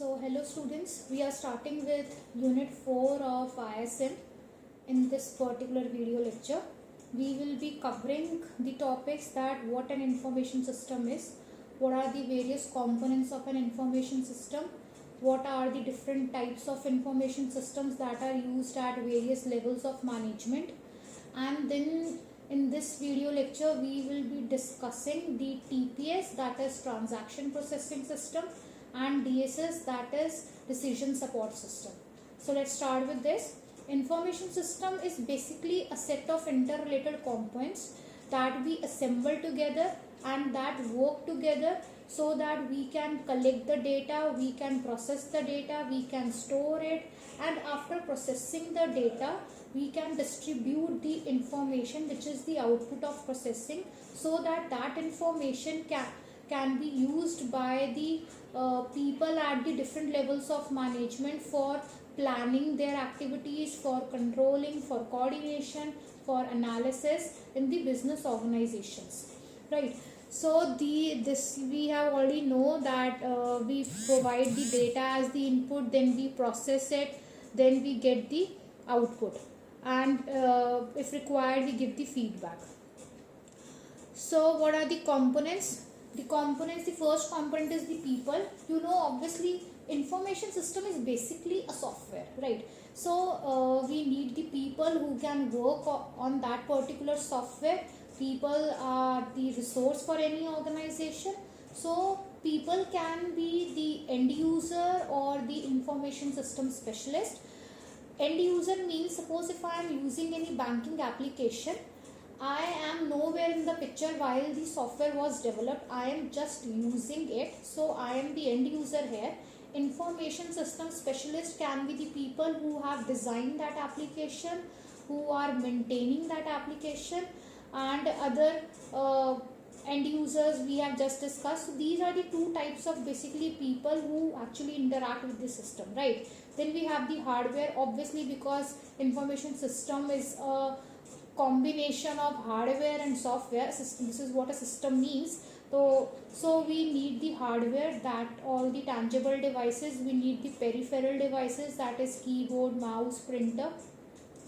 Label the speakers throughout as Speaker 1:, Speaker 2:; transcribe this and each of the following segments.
Speaker 1: Hello students, we are starting with Unit 4 of ISM. In this particular video lecture, we will be covering the topics that what an information system is, what are the various components of an information system, what are the different types of information systems that are used at various levels of management, and then in this video lecture we will be discussing the TPS, that is transaction processing system, and DSS, that is decision support system. So let's start with this. Information system is basically a set of interrelated components that we assemble together and that work together so that we can collect the data, we can process the data, we can store it, and after processing the data we can distribute the information, which is the output of processing, so that that information can be used by the people at the different levels of management for planning their activities, for controlling, for coordination, for analysis in the business organizations, right? So this we have already know that we provide the data as the input, then we process it, then we get the output, and if required we give the feedback. So what are the components? The first component is the people. Obviously information system is basically a software, right? So we need the people who can work on that particular software. People are the resource for any organization. So people can be the end user or the information system specialist. End user means, suppose if I am using any banking application, I am nowhere in the picture while the software was developed. I am just using it. So I am the end user here. Information system specialist can be the people who have designed that application, who are maintaining that application, and other end users we have just discussed. So these are the two types of basically people who actually interact with the system, right? Then we have the hardware, obviously, because information system is a combination of hardware and software. This is what a system means. So we need the hardware, that all the tangible devices. We need the peripheral devices, that is keyboard, mouse, printer.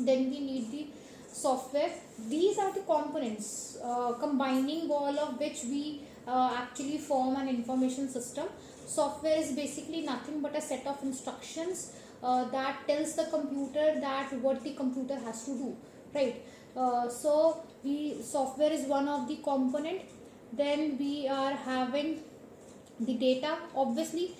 Speaker 1: Then we need the software. These are the components, combining all of which we actually form an information system. Software is basically nothing but a set of instructions that tells the computer that what the computer has to do, right? So software is one of the component. Then we are having the data. Obviously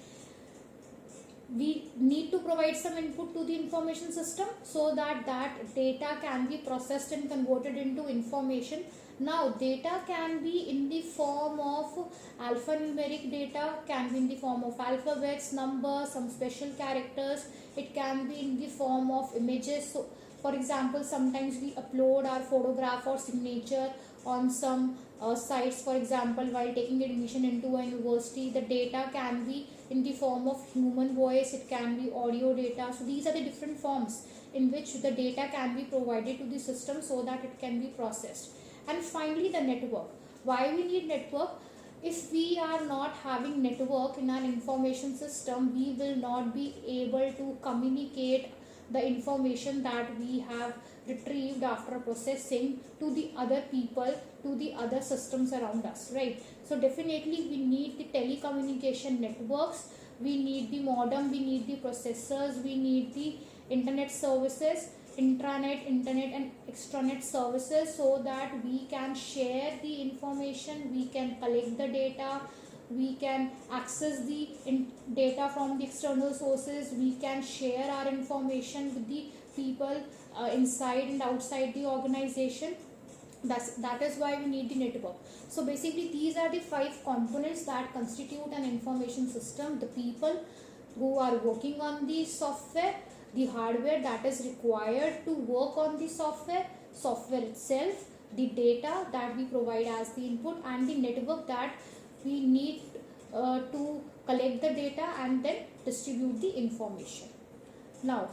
Speaker 1: we need to provide some input to the information system so that that data can be processed and converted into information. Now data can be in the form of alphanumeric data, can be in the form of alphabets, numbers, some special characters. It can be in the form of images. So for example, sometimes we upload our photograph or signature on some sites. For example, while taking admission into a university, the data can be in the form of human voice, it can be audio data. So these are the different forms in which the data can be provided to the system so that it can be processed. And finally, the network. Why we need network? If we are not having network in our information system, we will not be able to communicate the information that we have retrieved after processing to the other people, to the other systems around us, right? So definitely we need the telecommunication networks, we need the modem, we need the processors, we need the internet services, intranet, internet and extranet services, so that we can share the information, we can collect the data, we can access the data from the external sources, we can share our information with the people inside and outside the organization. That is why we need the network. So basically these are the 5 components that constitute an information system: the people who are working on the software, the hardware that is required to work on the software itself, the data that we provide as the input, and the network that we need to collect the data and then distribute the information. Now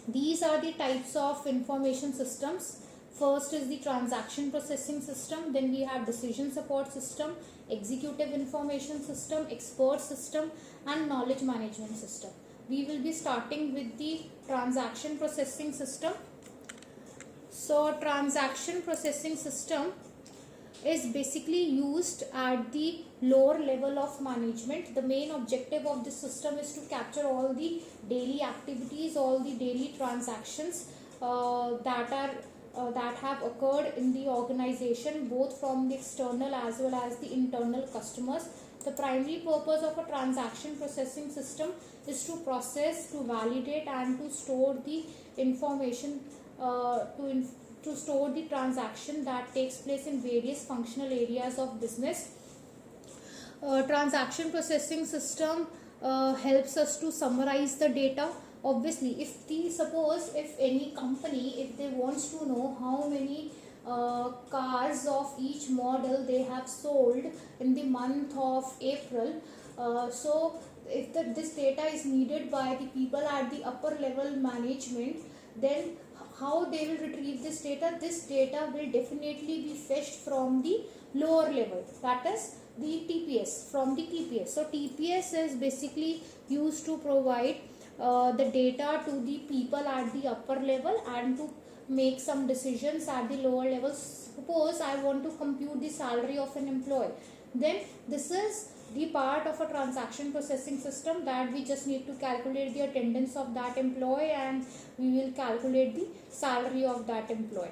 Speaker 1: these are the types of information systems. First is the transaction processing system, then we have decision support system, executive information system, expert system, and knowledge management system. We will be starting with the transaction processing system. So transaction processing system is basically used at the lower level of management. The main objective of this system is to capture all the daily activities, all the daily transactions that have occurred in the organization, both from the external as well as the internal customers. The primary purpose of a transaction processing system is to process, to validate, and to store the information, to store the transaction that takes place in various functional areas of business. Transaction processing system helps us to summarize the data. Obviously, suppose if any company, if they wants to know how many cars of each model they have sold in the month of April, so if this data is needed by the people at the upper level management, then how they will retrieve this data? This data will definitely be fetched from the lower level, that is the TPS, from the TPS. So TPS is basically used to provide the data to the people at the upper level and to make some decisions at the lower levels. Suppose I want to compute the salary of an employee, then this is the part of a transaction processing system that we just need to calculate the attendance of that employee and we will calculate the salary of that employee.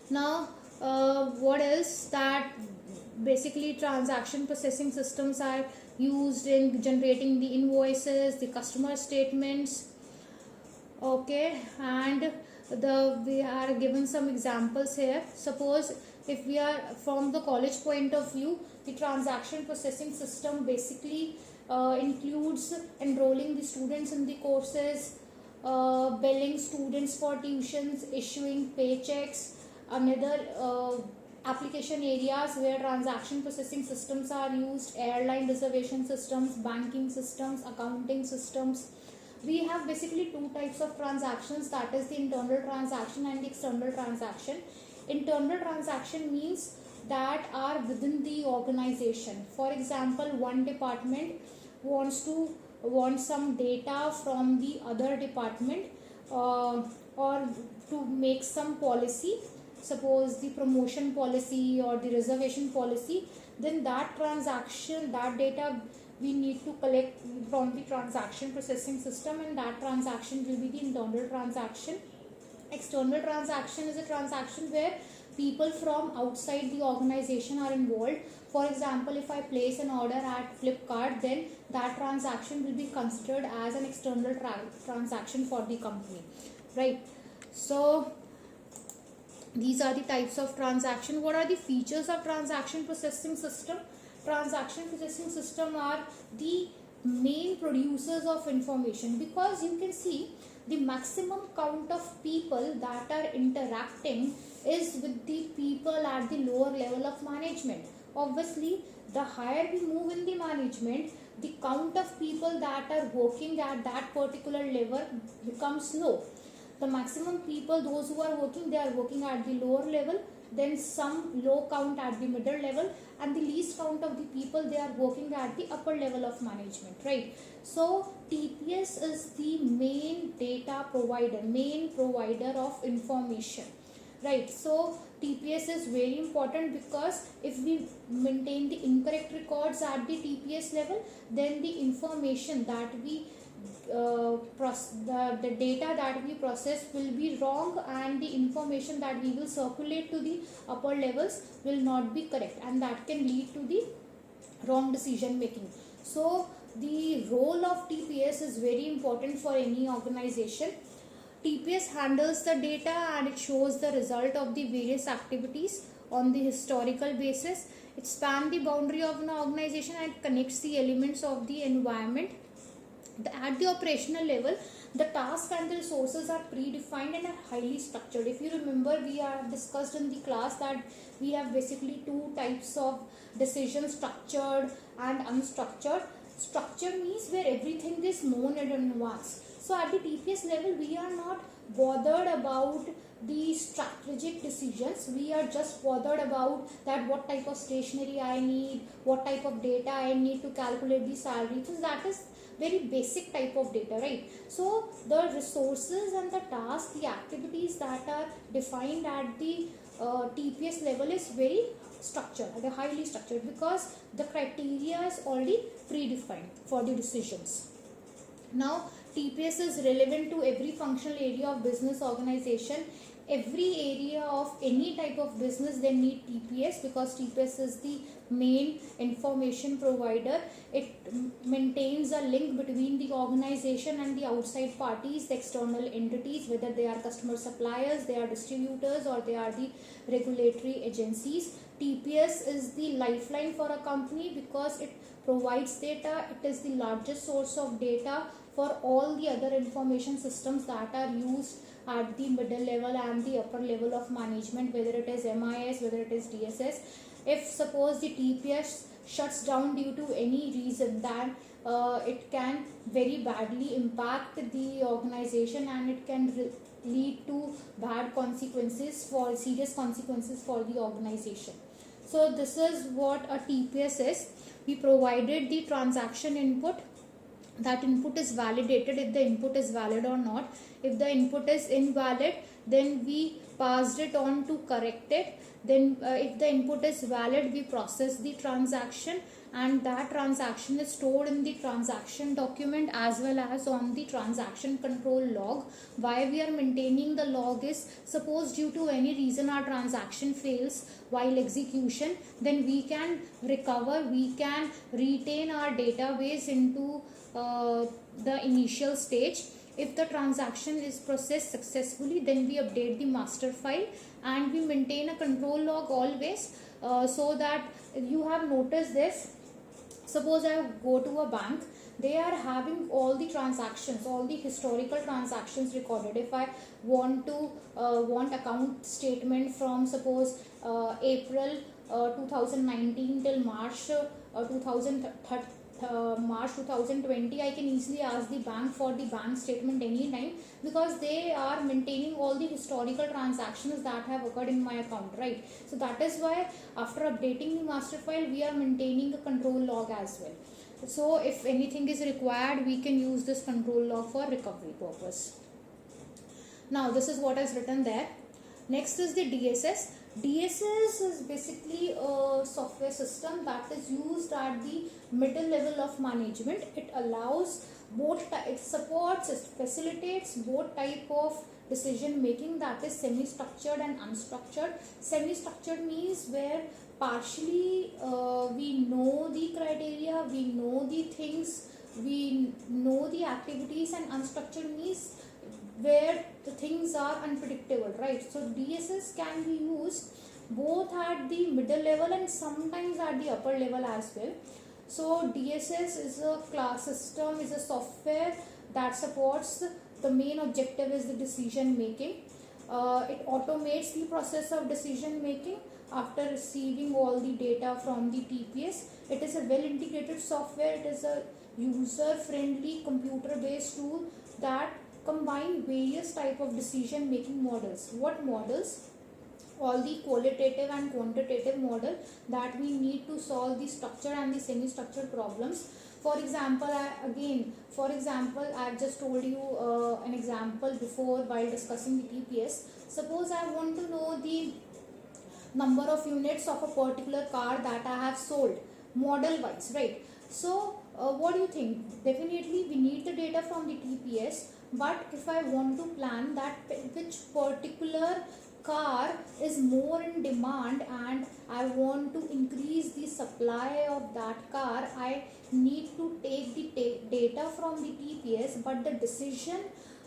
Speaker 1: Now what else? That basically transaction processing systems are used in generating the invoices, the customer statements. Okay, and we are given some examples here. Suppose if we are from the college point of view, the transaction processing system basically includes enrolling the students in the courses, billing students for tuitions, issuing paychecks. Another application areas where transaction processing systems are used: airline reservation systems, banking systems, accounting systems. We have basically two types of transactions, that is the internal transaction and the external transaction. Internal transaction means that are within the organization. For example, one department wants some data from the other department or to make some policy, suppose the promotion policy or the reservation policy, then that transaction, that data we need to collect from the transaction processing system, and that transaction will be the internal transaction. External transaction is a transaction where people from outside the organization are involved. For example, if I place an order at Flipkart, then that transaction will be considered as an external transaction for the company, right? So these are the types of transaction. What are the features of transaction processing system? Transaction processing system are the main producers of information, because you can see the maximum count of people that are interacting is with the people at the lower level of management. Obviously, the higher we move in the management, the count of people that are working at that particular level becomes low. The maximum people, those who are working, they are working at the lower level, then some low count at the middle level, and the least count of the people, they are working at the upper level of management, right? So TPS is the main data provider, main provider of information, right? So TPS is very important, because if we maintain the incorrect records at the TPS level, then the information that we the data that we process will be wrong, and the information that we will circulate to the upper levels will not be correct, and that can lead to the wrong decision making. So the role of TPS is very important for any organization. TPS handles the data and it shows the result of the various activities on the historical basis. It spans the boundary of an organization and connects the elements of the environment. At the operational level, the task and the resources are predefined and are highly structured. If you remember, we have discussed in the class that we have basically two types of decisions: structured and unstructured. Structured means where everything is known in advance. So at the TPS level, we are not bothered about the strategic decisions. We are just bothered about that what type of stationery I need, what type of data I need to calculate the salary. So that is very basic type of data, right? So the resources and the tasks, the activities that are defined at the TPS level is very structured, they're highly structured, because the criteria is already predefined for the decisions. Now TPS is relevant to every functional area of business organization. Every area of any type of business, they need TPS, because TPS is the main information provider. It maintains a link between the organization and the outside parties, the external entities, whether they are customer suppliers, they are distributors, or they are the regulatory agencies. TPS is the lifeline for a company because it provides data. It is the largest source of data for all the other information systems that are used at the middle level and the upper level of management, whether it is MIS, whether it is DSS. If suppose the TPS shuts down due to any reason, then it can very badly impact the organization, and it can lead to bad consequences, for serious consequences for the organization. So this is what a TPS is. We provided the transaction input. That input is validated if the input is valid or not. If the input is invalid, then we passed it on to correct it. Then if the input is valid, we process the transaction, and that transaction is stored in the transaction document as well as on the transaction control log. Why we are maintaining the log is, suppose due to any reason our transaction fails while execution, then we can recover, we can retain our database into the initial stage. If the transaction is processed successfully, then we update the master file, and we maintain a control log always, so that you have noticed this. Suppose I go to a bank, they are having all the transactions, all the historical transactions recorded. If I want to want account statement from suppose April 2019 till March 2020, I can easily ask the bank for the bank statement anytime, because they are maintaining all the historical transactions that have occurred in my account, right? So that is why after updating the master file, we are maintaining a control log as well. So if anything is required, we can use this control log for recovery purpose. Now this is what is written there. Next is the DSS. DSS is basically a software system that is used at the middle level of management. It allows both, it supports, it facilitates both type of decision making, that is semi-structured and unstructured. Semi-structured means where partially we know the criteria, we know the things, we know the activities, and unstructured means where the things are unpredictable, right? So DSS can be used both at the middle level and sometimes at the upper level as well. So DSS is a class system, is a software that supports, the main objective is the decision making. It automates the process of decision making after receiving all the data from the TPS. It is a well integrated software. It is a user friendly computer based tool that combine various type of decision making models. What models? All the qualitative and quantitative model that we need to solve the structured and the semi structured problems. For example, I've just told you an example before while discussing the TPS. Suppose I want to know the number of units of a particular car that I have sold, model wise, right? So what do you think? Definitely we need the data from the TPS, but if I want to plan that which particular car is more in demand and I want to increase the supply of that car, I need to take the data from the TPS, but the decision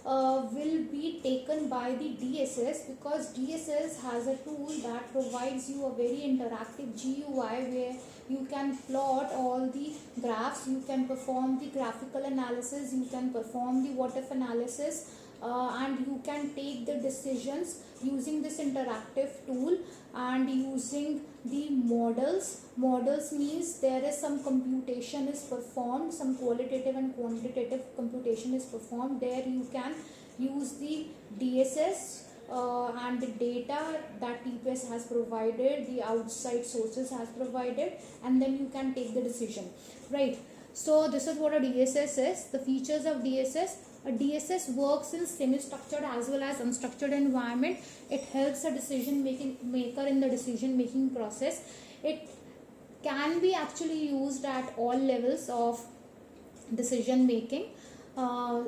Speaker 1: will be taken by the DSS, because DSS has a tool that provides you a very interactive GUI where you can plot all the graphs, you can perform the graphical analysis, you can perform the what if analysis, and you can take the decisions using this interactive tool and using the models. Models means there is some computation is performed, some qualitative and quantitative computation is performed. There you can use the DSS and the data that TPS has provided, the outside sources has provided, and then you can take the decision, right? So this is what a DSS is. The features of DSS: a DSS works in semi-structured as well as unstructured environment. It helps a decision maker in the decision making process. It can be actually used at all levels of decision making.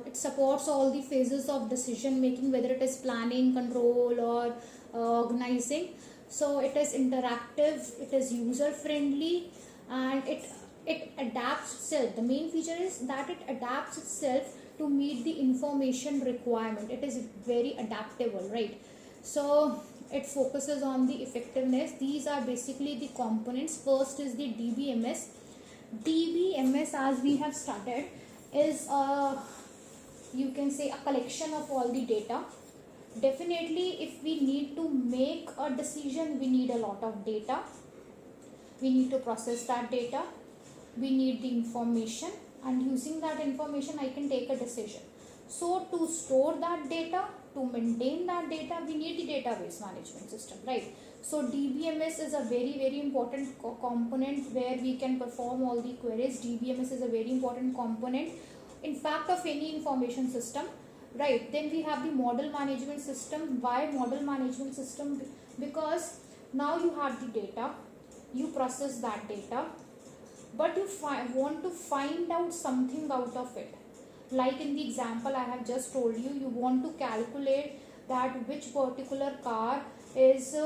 Speaker 1: It supports all the phases of decision making, whether it is planning, control, or organizing. So it is interactive, it is user friendly, and it adapts itself. The main feature is that it adapts itself to meet the information requirement. It is very adaptable, right? So it focuses on the effectiveness. These are basically the components. First is the DBMS. DBMS, as we have started, is you can say a collection of all the data. Definitely, if we need to make a decision, we need a lot of data. We need to process that data. We need the information, and using that information I can take a decision. So to store that data, to maintain that data, we need the database management system, right? So DBMS is a very important component where we can perform all the queries. DBMS is a very important component, in fact, of any information system, right? Then we have the model management system. Why model management system? Because now you have the data, you process that data, but you want to find out something out of it. Like in the example I have just told you, you want to calculate that which particular car is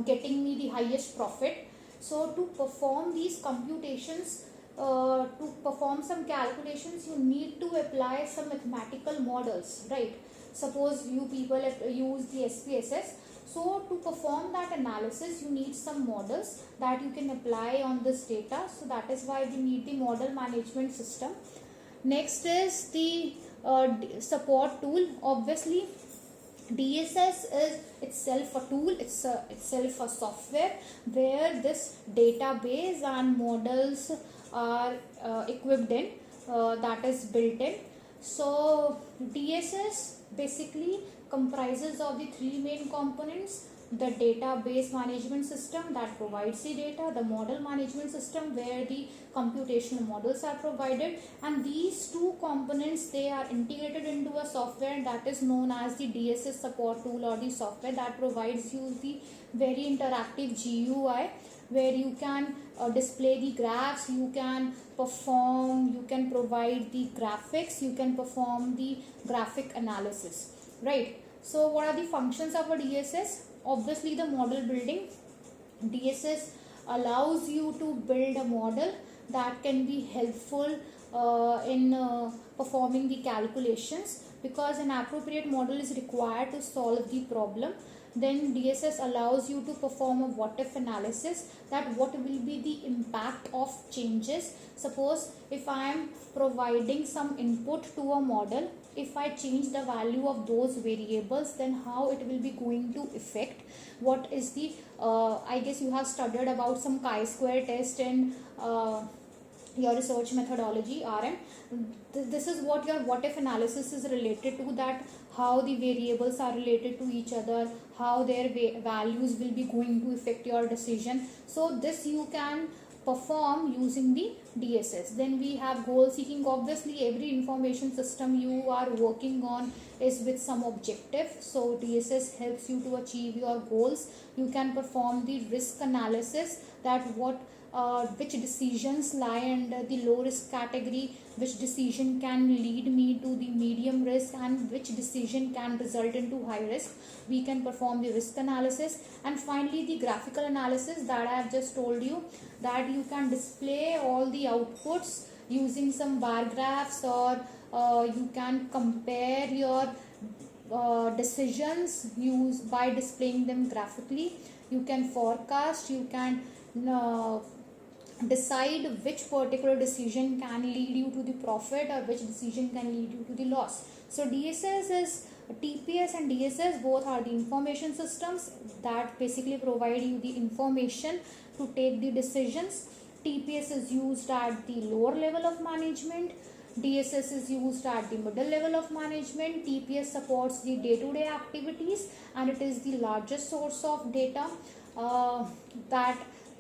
Speaker 1: getting me the highest profit. So to perform these computations, to perform some calculations, you need to apply some mathematical models, right? Suppose you people use the SPSS. So to perform that analysis, you need some models that you can apply on this data. So that is why we need the model management system. Next is the support tool. Obviously, DSS is itself a tool, it's itself a software where this database and models are equipped in, that is built in. So DSS basically comprises of the three main components: the database management system that provides the data, the model management system where the computational models are provided, and these two components, they are integrated into a software that is known as the DSS support tool, or the software that provides you the very interactive GUI where you can display the graphs, you can provide the graphics, you can perform the graphic analysis, right? So what are the functions of a DSS? Obviously, the model building. DSS allows you to build a model that can be helpful in performing the calculations, because an appropriate model is required to solve the problem. Then DSS allows you to perform a what if analysis, that what will be the impact of changes. Suppose if I am providing some input to a model, if I change the value of those variables, then how it will be going to affect. What is the I guess you have studied about some chi-square test in your research methodology, RM. This is what your what if analysis is related to, that how the variables are related to each other, how their values will be going to affect your decision. So this you can perform using the DSS. Then we have goal seeking. Obviously, every information system you are working on is with some objective. So DSS helps you to achieve your goals. You can perform the risk analysis, that which decisions lie under the low risk category, which decision can lead me to the medium risk, and which decision can result into high risk. We can perform the risk analysis. And finally, the graphical analysis that I have just told you, that you can display all the outputs using some bar graphs, or you can compare your decisions by displaying them graphically. You can forecast, you can decide which particular decision can lead you to the profit or which decision can lead you to the loss. So DSS is TPS and DSS both are the information systems that basically provide you the information to take the decisions. TPS is used at the lower level of management. DSS is used at the middle level of management. TPS supports the day-to-day activities and it is the largest source of data that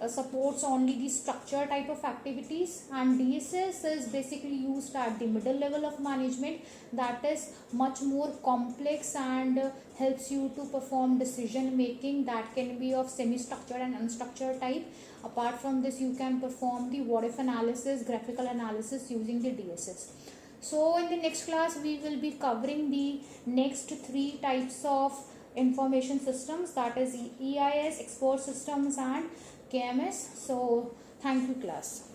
Speaker 1: supports only the structure type of activities, and DSS is basically used at the middle level of management, that is much more complex and helps you to perform decision making that can be of semi-structured and unstructured type. Apart from this, you can perform the what if analysis, graphical analysis using the DSS. So in the next class we will be covering the next three types of information systems, that is EIS, export systems and KMS. So thank you class.